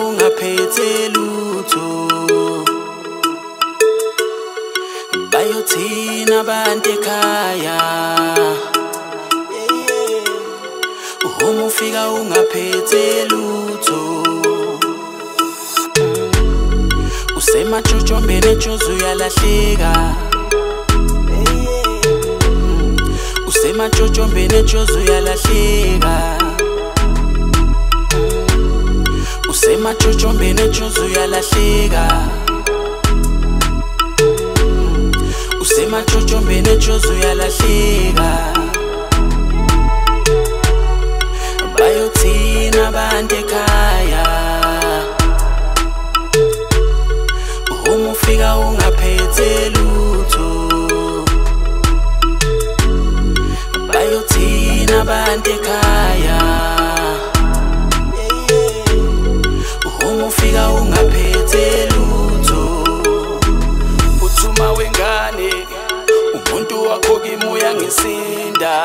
ungaphethe lutho, bayothina abantu ekhaya. Uma ufika ungaphethe lutho, usematshotshombeni eJozi uyalahleka. Usematshotshombeni eJozi uyalahleka. Usematshotshombeni eJozi uyalahleka. Usematshotshombeni eJozi uyalahleka. Bayothina abantu ekhaya. Uma ufika ungaphethe lutho, bayothina abantu ekhaya. Uma ufika ungaphethe lutho, uthuma wengane umuntu wakho kimi uyangisinda.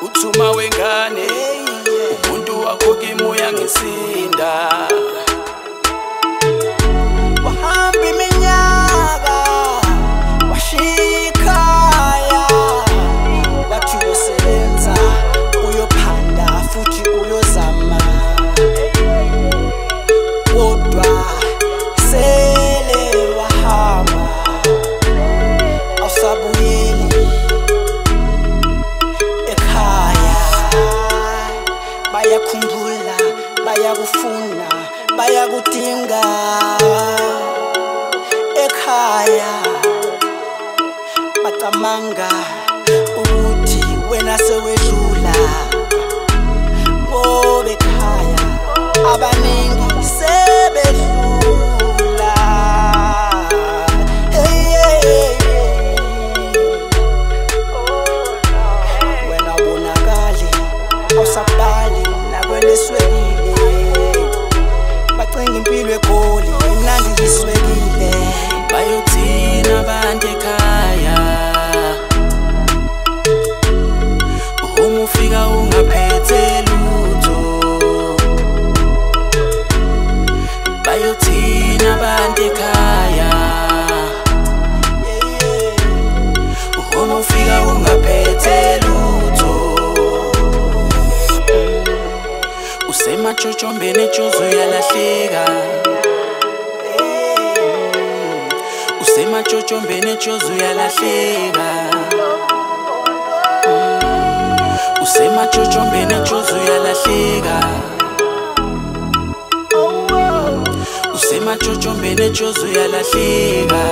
Uthuma wengane umuntu wakho kimi uyangisinda. Wahamba iminyaka washikhaya, wathi uyosebenza uyophanda futhi uyozama, kodwa sele wahamba awusabuyeli ekhaya. Bayakhumbula, bayakufuna, bayakudinga ekhaya. Bacamanga ukuthi wena sewedlula, ngoba ekhaya abaningi sebedlula. Wena ubonakali awusabhali nakweleswekile, bacinga impilo eGoli imnandi iswekile. Bayothina abantu ekhaya. Uma ufika ungaphethe lutho, bayothina abantu ekhaya. Uma ufika ungaphethe lutho, usematshotshombeni eJozi uyalahleka. Usematshotshombeni eJozi uyalahleka. Usematshotshombeni eJozi uyalahleka. Usematshotshombeni eJozi uyalahleka.